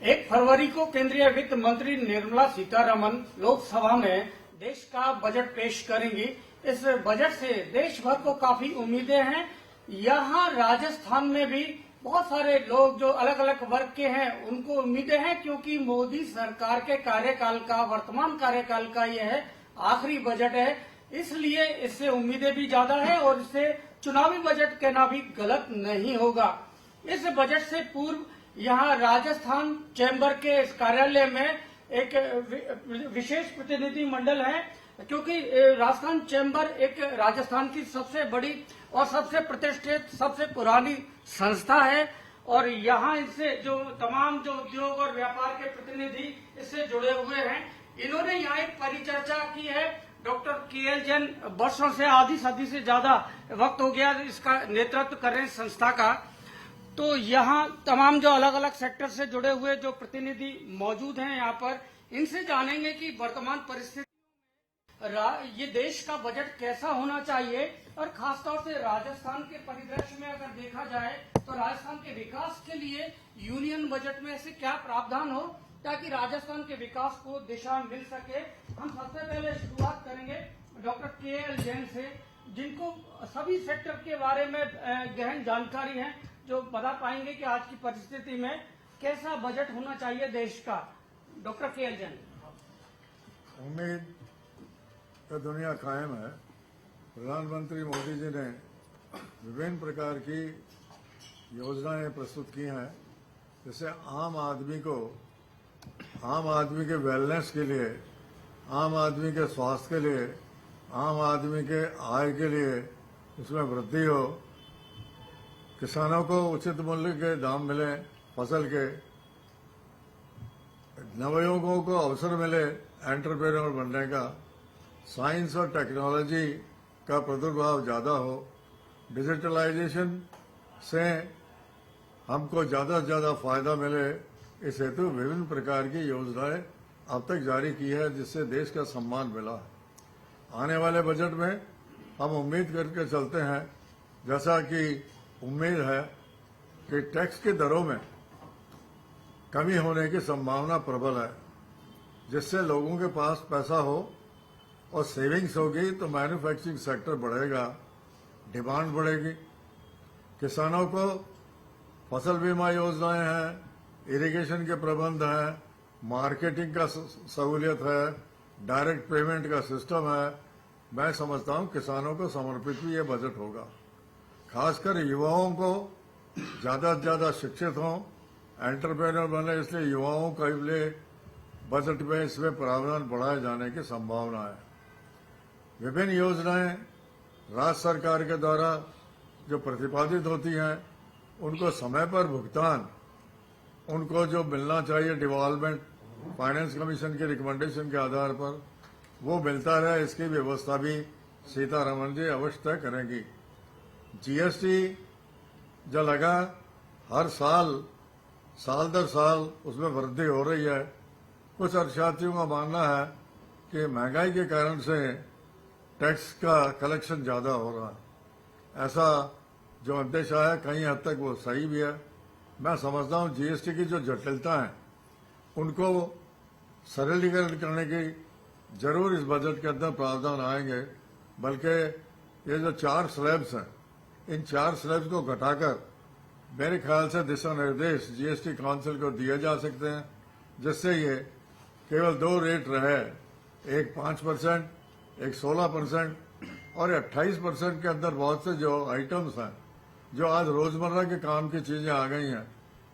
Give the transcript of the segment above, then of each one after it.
1 फरवरी को केंद्रीय वित्त मंत्री निर्मला सीतारमण लोकसभा में देश का बजट पेश करेंगी। इस बजट से देश भर को काफी उम्मीदें हैं। यहाँ राजस्थान में भी बहुत सारे लोग जो अलग अलग वर्ग के हैं उनको उम्मीदें हैं, क्योंकि मोदी सरकार के कार्यकाल का, वर्तमान कार्यकाल का यह आखिरी बजट है, इसलिए इससे उम्मीदें भी ज्यादा है और इससे चुनावी बजट कहना भी गलत नहीं होगा। इस बजट से पूर्व यहाँ राजस्थान चैम्बर के इस कार्यालय में एक विशेष प्रतिनिधि मंडल है, क्योंकि राजस्थान चैम्बर एक राजस्थान की सबसे बड़ी और सबसे प्रतिष्ठित, सबसे पुरानी संस्था है और यहाँ इससे जो तमाम जो उद्योग और व्यापार के प्रतिनिधि इससे जुड़े हुए हैं, इन्होंने यहाँ एक परिचर्चा की है। डॉक्टर KL जैन वर्षों से, आधी सदी से ज्यादा वक्त हो गया इसका नेतृत्व कर रहे हैं संस्था का। तो यहाँ तमाम जो अलग अलग सेक्टर से जुड़े हुए जो प्रतिनिधि मौजूद हैं यहाँ पर, इनसे जानेंगे कि वर्तमान परिस्थिति में ये देश का बजट कैसा होना चाहिए और खासतौर से राजस्थान के परिदृश्य में अगर देखा जाए तो राजस्थान के विकास के लिए यूनियन बजट में ऐसे क्या प्रावधान हो ताकि राजस्थान के विकास को दिशा मिल सके। हम सबसे पहले शुरुआत करेंगे डॉक्टर KL जैन से, जिनको सभी सेक्टर के बारे में गहन जानकारी है, जो बता पाएंगे कि आज की परिस्थिति में कैसा बजट होना चाहिए देश का। Doctor KL Jain. उम्मीद का दुनिया कायम है। प्रधानमंत्री मोदी जी ने विभिन्न प्रकार की योजनाएं प्रस्तुत की हैं, जिससे आम आदमी के वेलनेस के लिए, आम आदमी के स्वास्थ्य के लिए, आम आदमी के आय के लिए उसमें वृद्धि हो, किसानों को उचित मूल्य के दाम मिले फसल के, नवयुवकों को अवसर मिले एंटरप्रेन्योर बनने का, साइंस और टेक्नोलॉजी का प्रादुर्भाव ज़्यादा हो, डिजिटलाइजेशन से हमको ज़्यादा से ज़्यादा फायदा मिले, इस हेतु विभिन्न प्रकार की योजनाएं अब तक जारी की है, जिससे देश का सम्मान मिला है। आने वाले बजट में हम उम्मीद करके चलते हैं, जैसा कि उम्मीद है कि टैक्स की दरों में कमी होने की संभावना प्रबल है, जिससे लोगों के पास पैसा हो और सेविंग्स होगी तो मैन्युफैक्चरिंग सेक्टर बढ़ेगा, डिमांड बढ़ेगी। किसानों को फसल बीमा योजनाएं हैं, इरिगेशन के प्रबंध हैं, मार्केटिंग का सहूलियत है, डायरेक्ट पेमेंट का सिस्टम है। मैं समझता हूं किसानों को समर्पित भी ये बजट होगा। खासकर युवाओं को ज्यादा से ज्यादा शिक्षित हों, एंटरप्रेन्योर बने, इसलिए युवाओं के लिए बजट में इसमें प्रावधान बढ़ाए जाने की संभावना है। विभिन्न योजनाएं राज्य सरकार के द्वारा जो प्रतिपादित होती हैं, उनको समय पर भुगतान, उनको जो मिलना चाहिए डेवलपमेंट फाइनेंस कमीशन के रिकमेंडेशन के आधार पर, वो मिलता रहे, इसकी व्यवस्था भी सीतारमण जी अवश्य तय करेंगी। GST जो लगा, हर साल दर साल उसमें वृद्धि हो रही है। कुछ अर्थशास्त्रियों का मानना है कि महंगाई के कारण से टैक्स का कलेक्शन ज्यादा हो रहा है। ऐसा जो अंदेशा है कहीं हद तक वो सही भी है। मैं समझता हूँ GST की जो जटिलता है उनको सरलीकरण करने की जरूर इस बजट के अंदर प्रावधान आएंगे। बल्कि ये जो 4 स्लैब्स हैं, इन 4 स्लैब्स को घटाकर मेरे ख्याल से दिशा निर्देश GST काउंसिल को दिए जा सकते हैं, जिससे ये केवल 2 रेट रहे, एक 5%, एक 16% और 28% के अंदर बहुत से जो आइटम्स हैं जो आज रोजमर्रा के काम की चीजें आ गई हैं,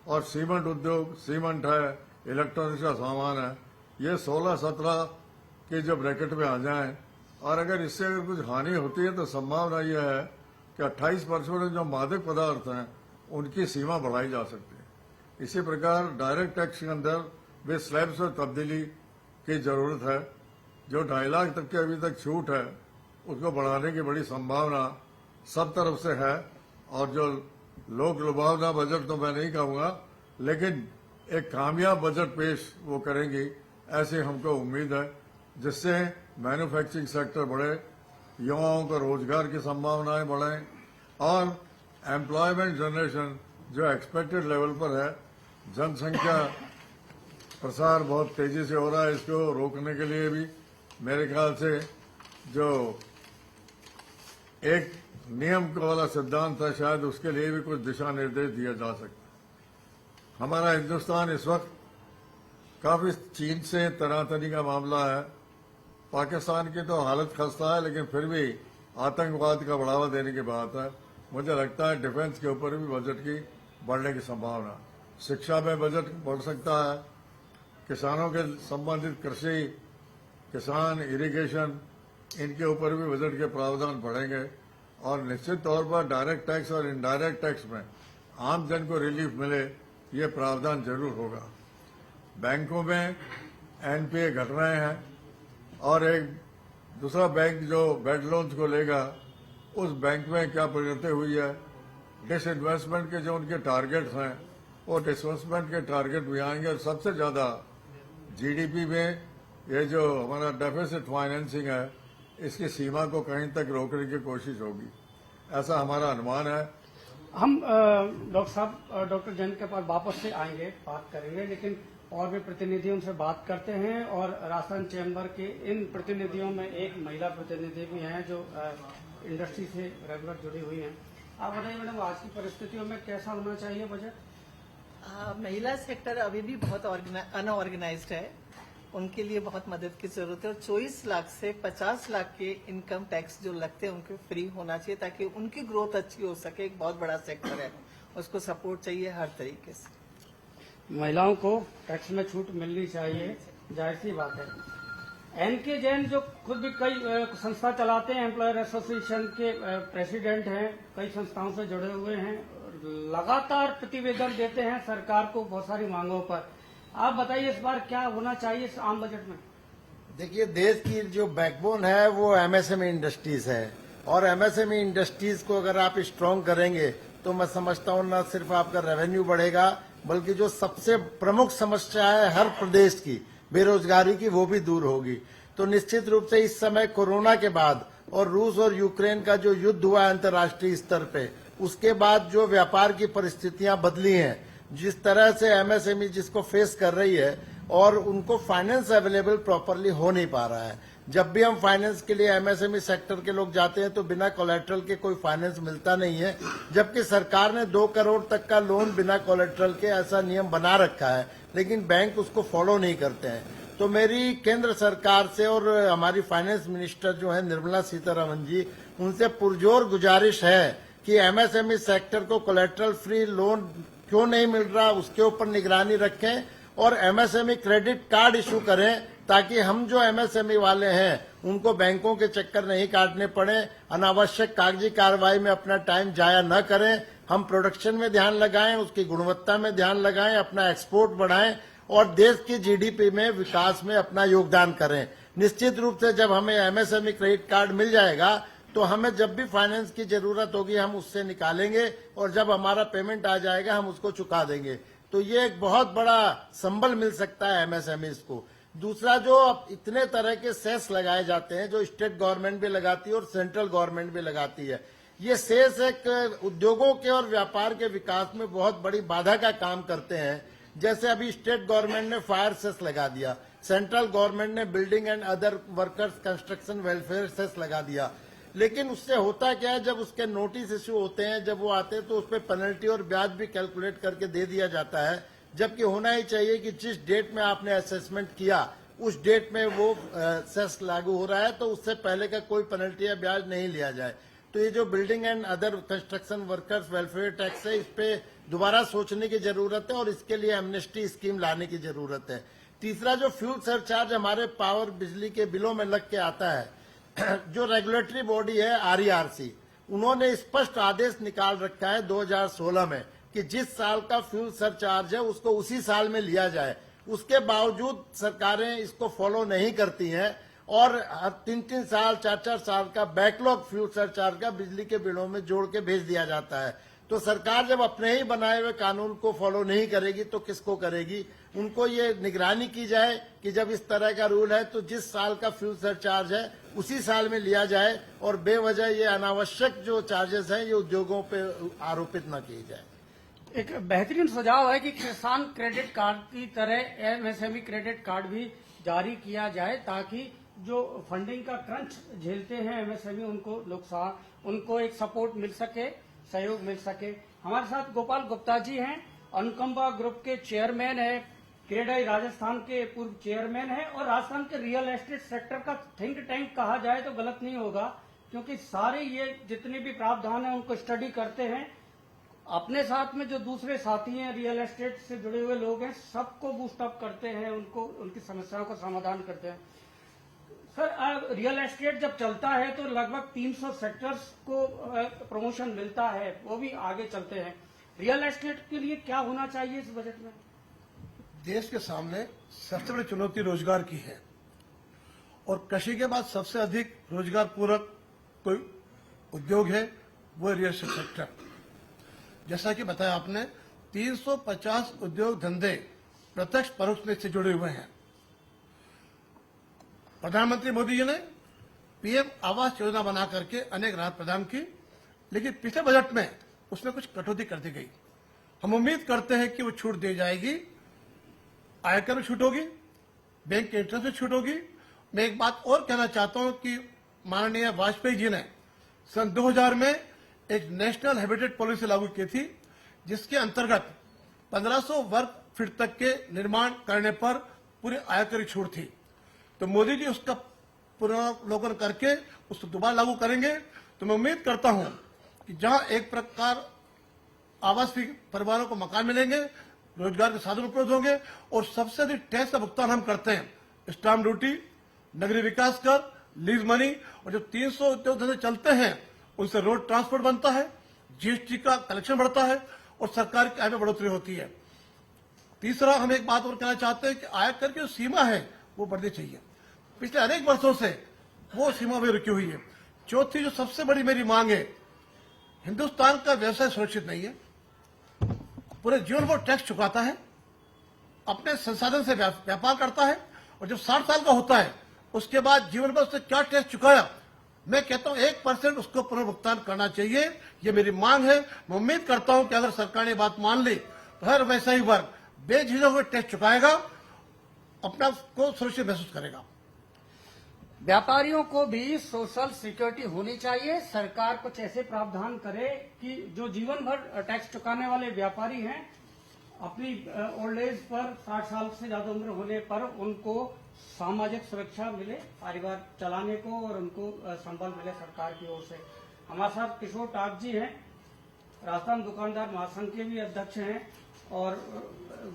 और सीमेंट उद्योग, सीमेंट है, इलेक्ट्रॉनिक्स का सामान है, ये 16-17 के जो ब्रैकेट में आ जाएं, और अगर इससे अगर कुछ हानि होती है तो संभावना यह है कि 28% जो मादक पदार्थ हैं उनकी सीमा बढ़ाई जा सकती है। इसी प्रकार डायरेक्ट टैक्स के अंदर भी स्लैब्स में तब्दीली की जरूरत है। जो 2.5 लाख तक की अभी तक छूट है उसको बढ़ाने की बड़ी संभावना सब तरफ से है। और जो लोक लुभावना बजट तो मैं नहीं कहूंगा, लेकिन एक कामयाब बजट पेश वो करेंगी, ऐसी हमको उम्मीद है, जिससे मैन्युफैक्चरिंग सेक्टर बढ़े, युवाओं को रोजगार की संभावनाएं बढ़ें और एम्प्लॉयमेंट जनरेशन जो एक्सपेक्टेड लेवल पर है, जनसंख्या प्रसार बहुत तेजी से हो रहा है। इसको रोकने के लिए भी मेरे ख्याल से जो एक नियम वाला सिद्धांत था, शायद उसके लिए भी कुछ दिशा निर्देश दिया जा सकता। हमारा हिंदुस्तान इस वक्त काफी चीन से तनातनी का मामला है। पाकिस्तान की तो हालत खस्ता है, लेकिन फिर भी आतंकवाद का बढ़ावा देने की बात है। मुझे लगता है डिफेंस के ऊपर भी बजट की बढ़ने की संभावना। शिक्षा में बजट बढ़ सकता है। किसानों के संबंधित कृषि, किसान, इरिगेशन, इनके ऊपर भी बजट के प्रावधान बढ़ेंगे और निश्चित तौर पर डायरेक्ट टैक्स और इनडायरेक्ट टैक्स में आम जन को रिलीफ मिले, ये प्रावधान जरूर होगा। बैंकों में एनपीए घट रहे हैं और एक दूसरा बैंक जो बेड लोन्स को लेगा, उस बैंक में क्या प्रगति हुई है। डिसइन्वेस्टमेंट के जो उनके टारगेट्स हैं, वो डिसइन्वेस्टमेंट के टारगेट भी आएंगे और सबसे ज्यादा जीडीपी में ये जो हमारा डेफिसिट फाइनेंसिंग है, इसकी सीमा को कहीं तक रोकने की कोशिश होगी, ऐसा हमारा अनुमान है। हम डॉक्टर साहब, डॉक्टर जैन के पास वापस से आएंगे, बात करेंगे, लेकिन और भी प्रतिनिधियों से बात करते हैं। और राजस्थान चैम्बर के इन प्रतिनिधियों में एक महिला प्रतिनिधि भी हैं जो इंडस्ट्री से रेगुलर जुड़ी हुई हैं। आप बताइए मैडम, आज की परिस्थितियों में कैसा होना चाहिए बजट? महिला सेक्टर अभी भी बहुत अनऑर्गेनाइज्ड है, उनके लिए बहुत मदद की जरूरत है। और 24 लाख से 50 लाख के इनकम टैक्स जो लगते हैं उनको फ्री होना चाहिए, ताकि उनकी ग्रोथ अच्छी हो सके। एक बहुत बड़ा सेक्टर है, उसको सपोर्ट चाहिए हर तरीके से। महिलाओं को टैक्स में छूट मिलनी चाहिए, जाहिर सी बात है। एनके जैन जो खुद भी कई संस्था चलाते हैं, एम्प्लॉयर एसोसिएशन के प्रेसिडेंट हैं, कई संस्थाओं से जुड़े हुए हैं, लगातार प्रतिवेदन देते हैं सरकार को बहुत सारी मांगों पर। आप बताइए इस बार क्या होना चाहिए इस आम बजट में? देखिए, देश की जो बैकबोन है वो एमएसएमई इंडस्ट्रीज है, और एमएसएमई इंडस्ट्रीज को अगर आप स्ट्रांग करेंगे तो मैं समझता हूँ न सिर्फ आपका रेवेन्यू बढ़ेगा, बल्कि जो सबसे प्रमुख समस्या है हर प्रदेश की, बेरोजगारी की, वो भी दूर होगी। तो निश्चित रूप से इस समय कोरोना के बाद और रूस और यूक्रेन का जो युद्ध हुआ अंतर्राष्ट्रीय स्तर पे, उसके बाद जो व्यापार की परिस्थितियां बदली हैं, जिस तरह से एमएसएमई जिसको फेस कर रही है, और उनको फाइनेंस अवेलेबल प्रॉपरली हो नहीं पा रहा है। जब भी हम फाइनेंस के लिए एमएसएमई सेक्टर के लोग जाते हैं तो बिना कोलेट्रल के कोई फाइनेंस मिलता नहीं है, जबकि सरकार ने 2 करोड़ तक का लोन बिना कोलेट्रल के ऐसा नियम बना रखा है, लेकिन बैंक उसको फॉलो नहीं करते हैं। तो मेरी केंद्र सरकार से और हमारी फाइनेंस मिनिस्टर जो है निर्मला सीतारमन जी, उनसे पुरजोर गुजारिश है कि एमएसएमई सेक्टर को कोलेट्रल फ्री लोन क्यों नहीं मिल रहा, उसके ऊपर निगरानी रखें और एमएसएमई क्रेडिट कार्ड इशू करें, ताकि हम जो एमएसएमई वाले हैं उनको बैंकों के चक्कर नहीं काटने पड़े, अनावश्यक कागजी कार्रवाई में अपना टाइम जाया न करें। हम प्रोडक्शन में ध्यान लगाएं, उसकी गुणवत्ता में ध्यान लगाएं, अपना एक्सपोर्ट बढ़ाएं और देश की जीडीपी में विकास में अपना योगदान करें। निश्चित रूप से जब हमें एमएसएमई क्रेडिट कार्ड मिल जाएगा तो हमें जब भी फाइनेंस की जरूरत होगी हम उससे निकालेंगे, और जब हमारा पेमेंट आ जाएगा हम उसको चुका देंगे। तो ये एक बहुत बड़ा संबल मिल सकता है एमएसएमईज को। दूसरा, जो अब इतने तरह के सेस लगाए जाते हैं, जो स्टेट गवर्नमेंट भी लगाती है और सेंट्रल गवर्नमेंट भी लगाती है, ये सेस एक उद्योगों के और व्यापार के विकास में बहुत बड़ी बाधा का काम करते हैं। जैसे अभी स्टेट गवर्नमेंट ने फायर सेस लगा दिया, सेंट्रल गवर्नमेंट ने building and other workers construction welfare cess लगा दिया, लेकिन उससे होता क्या है, जब उसके नोटिस इश्यू होते हैं, जब वो आते हैं तो उस पर पेनल्टी और ब्याज भी कैलकुलेट करके दे दिया जाता है, जबकि होना ही चाहिए कि जिस डेट में आपने असेसमेंट किया उस डेट में वो सेस लागू हो रहा है, तो उससे पहले का कोई पेनल्टी या ब्याज नहीं लिया जाए। तो ये जो building and other construction workers welfare tax है, इस पे दोबारा सोचने की जरूरत है और इसके लिए एमनेस्टी स्कीम लाने की जरूरत है। तीसरा, जो फ्यूल सरचार्ज हमारे पावर बिजली के बिलों में लग के आता है, जो रेगुलेटरी बॉडी है आरईआरसी, उन्होंने स्पष्ट आदेश निकाल रखा है 2016 में कि जिस साल का फ्यूल सरचार्ज है उसको उसी साल में लिया जाए। उसके बावजूद सरकारें इसको फॉलो नहीं करती हैं और 3-3 साल 4-4 साल का बैकलॉग फ्यूल सरचार्ज का बिजली के बिलों में जोड़ के भेज दिया जाता है। तो सरकार जब अपने ही बनाए हुए कानून को फॉलो नहीं करेगी तो किसको करेगी? उनको ये निगरानी की जाए कि जब इस तरह का रूल है तो जिस साल का फ्यूल सरचार्ज है उसी साल में लिया जाए और बेवजह ये अनावश्यक जो चार्जेस हैं ये उद्योगों पे आरोपित न किए जाए। एक बेहतरीन सुझाव है कि किसान क्रेडिट कार्ड की तरह एमएसएमई क्रेडिट कार्ड भी जारी किया जाए, ताकि जो फंडिंग का क्रंच झेलते हैं एमएसएमई उनको एक सपोर्ट मिल सके, सहयोग मिल सके। हमारे साथ गोपाल गुप्ता जी हैं, अनुकंपा ग्रुप के चेयरमैन है, क्रेडाई राजस्थान के पूर्व चेयरमैन है और राजस्थान के रियल एस्टेट सेक्टर का थिंक टैंक कहा जाए तो गलत नहीं होगा, क्योंकि सारे ये जितने भी प्रावधान है उनको स्टडी करते हैं। अपने साथ में जो दूसरे साथी हैं रियल एस्टेट से जुड़े हुए लोग हैं, सबको बूस्ट अप करते हैं, उनको उनकी समस्याओं का समाधान करते हैं। सर, रियल एस्टेट जब चलता है तो लगभग 300 सेक्टर्स को प्रमोशन मिलता है, वो भी आगे चलते हैं। रियल एस्टेट के लिए क्या होना चाहिए इस बजट में? देश के सामने सबसे बड़ी चुनौती रोजगार की है और कृषि के बाद सबसे अधिक रोजगार पूरक कोई उद्योग है वो है रियल एस्टेट सेक्टर। जैसा कि बताया आपने, 350 उद्योग धंधे प्रत्यक्ष परोक्ष में से जुड़े हुए हैं। प्रधानमंत्री मोदी जी ने पीएम आवास योजना बना करके अनेक राहत प्रदान की, लेकिन पिछले बजट में उसमें कुछ कटौती कर दी गई। हम उम्मीद करते हैं कि वो छूट दी जाएगी, आयकर में छूट होगी, बैंक के इंटरेस्ट में छूट होगी। मैं एक बात और कहना चाहता हूं कि माननीय वाजपेयी जी ने सन 2000 में एक नेशनल हैबिटेट पॉलिसी लागू की थी, जिसके अंतर्गत 1500 वर्ग फीट तक के निर्माण करने पर पूरी आयकर छूट थी। तो मोदी जी उसका पुनर्वलोकन करके उसको दोबारा लागू करेंगे। तो मैं उम्मीद करता हूं कि जहां एक प्रकार आवासीय परिवारों को मकान मिलेंगे, रोजगार के साधन उपलब्ध होंगे और सबसे अधिक टैक्स का भुगतान हम करते हैं, स्टाम्प ड्यूटी, नगरीय विकास कर, लीज मनी, और जो 300 उद्योग धंधे चलते हैं उनसे रोड ट्रांसपोर्ट बनता है, जीएसटी का कलेक्शन बढ़ता है और सरकार की आय में बढ़ोतरी होती है। तीसरा, हम एक बात और कहना चाहते हैं कि आयकर की जो सीमा है वो बढ़नी चाहिए। पिछले अनेक वर्षों से वो सीमा भी रुकी हुई है। चौथी, जो सबसे बड़ी मेरी मांग है, हिंदुस्तान का व्यवसाय सुरक्षित नहीं है। पूरे जीवन वो टैक्स चुकाता है, अपने संसाधन से व्यापार करता है और जब 60 साल का होता है उसके बाद जीवन में उसने क्या टैक्स चुकाया, मैं कहता हूं 1% उसको पुनर्भुगतान करना चाहिए। ये मेरी मांग है। मैं उम्मीद करता हूं कि अगर सरकार ने बात मान ली तो हर वैसा ही वर्ग बेझिझक हुए टैक्स चुकाएगा, अपना को सुरक्षित महसूस करेगा। व्यापारियों को भी सोशल सिक्योरिटी होनी चाहिए। सरकार कुछ ऐसे प्रावधान करे कि जो जीवन भर टैक्स चुकाने वाले व्यापारी हैं, अपनी ओल्ड एज पर 60 साल से ज्यादा उम्र होने पर उनको सामाजिक सुरक्षा मिले, परिवार चलाने को, और उनको संबल मिले सरकार की ओर से। हमारे साथ किशोर टाक जी हैं, राजस्थान दुकानदार महासंघ के भी अध्यक्ष हैं और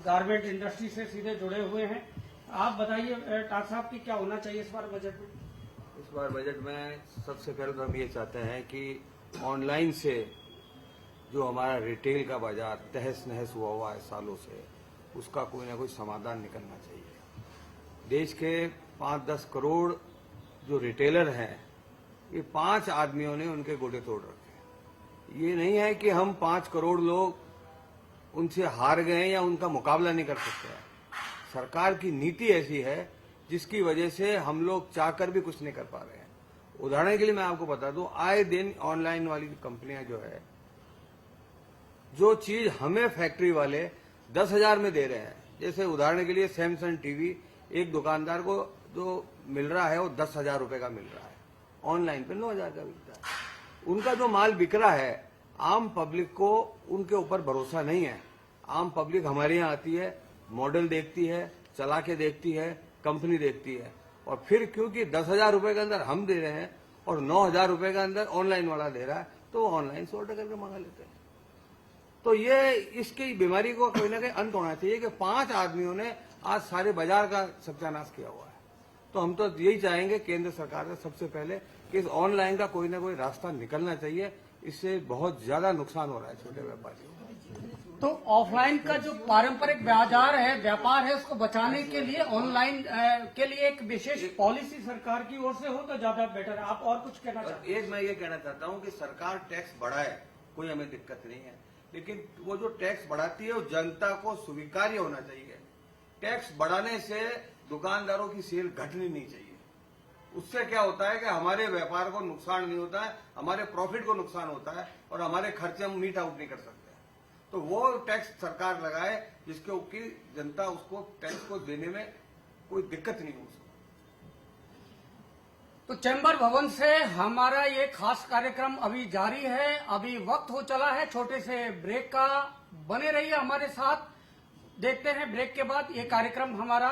गारमेंट इंडस्ट्री से सीधे जुड़े हुए हैं। आप बताइए टाक साहब की क्या होना चाहिए इस बार बजट में? इस बार बजट में सबसे पहले तो हम ये चाहते हैं कि ऑनलाइन से जो हमारा रिटेल का बाजार तहस नहस हुआ है सालों से, उसका कोई ना कोई समाधान निकलना चाहिए। देश के 5-10 करोड़ जो रिटेलर हैं, ये 5 आदमियों ने उनके गोडे तोड़ रखे। ये नहीं है कि हम 5 करोड़ लोग उनसे हार गए या उनका मुकाबला नहीं कर सकते हैं। सरकार की नीति ऐसी है जिसकी वजह से हम लोग चाहकर भी कुछ नहीं कर पा रहे हैं। उदाहरण के लिए मैं आपको बता दूं, आए दिन ऑनलाइन वाली कंपनियां जो है, जो चीज हमें फैक्ट्री वाले 10,000 में दे रहे हैं, जैसे उदाहरण के लिए सैमसंग टीवी एक दुकानदार को जो मिल रहा है वो 10,000 रुपए का मिल रहा है, ऑनलाइन पे 9,000 का बिकता है। उनका जो माल बिक रहा है, आम पब्लिक को उनके ऊपर भरोसा नहीं है। आम पब्लिक हमारे यहाँ आती है, मॉडल देखती है, चला के देखती है, कंपनी देखती है, और फिर क्योंकि 10,000 रुपए के अंदर हम दे रहे हैं और 9,000 रुपए के अंदर ऑनलाइन वाला दे रहा है, तो वो ऑनलाइन से ऑर्डर करके मंगा लेते हैं। तो ये इसकी बीमारी को कोई ना कोई अंत होना चाहिए कि 5 आदमियों ने आज सारे बाजार का सत्यानाश किया हुआ है। तो हम तो यही चाहेंगे केंद्र सरकार से सबसे पहले कि इस ऑनलाइन का कोई ना कोई रास्ता निकलना चाहिए। इससे बहुत ज्यादा नुकसान हो रहा है छोटे व्यापारियों को। तो ऑफलाइन का जो पारंपरिक बाजार है, व्यापार है, उसको बचाने के लिए ऑनलाइन के लिए एक विशेष पॉलिसी सरकार की ओर से हो तो ज्यादा बेटर। आप और कुछ कहना चाहते हैं? एक मैं ये कहना चाहता हूँ कि सरकार टैक्स बढ़ाए, कोई हमें दिक्कत नहीं है, लेकिन वो जो टैक्स बढ़ाती है वो जनता को स्वीकार्य होना चाहिए। टैक्स बढ़ाने से दुकानदारों की सेल घटनी नहीं चाहिए। उससे क्या होता है कि हमारे व्यापार को नुकसान नहीं होता है, हमारे प्रॉफिट को नुकसान होता है और हमारे खर्चे हम मीट आउट नहीं कर सकते। तो वो टैक्स सरकार लगाए जिसके कि जनता उसको टैक्स को देने में कोई दिक्कत नहीं हो उसको। तो चैम्बर भवन से हमारा ये खास कार्यक्रम अभी जारी है। अभी वक्त हो चला है छोटे से ब्रेक का। बने रहिए हमारे साथ, देखते हैं ब्रेक के बाद ये कार्यक्रम हमारा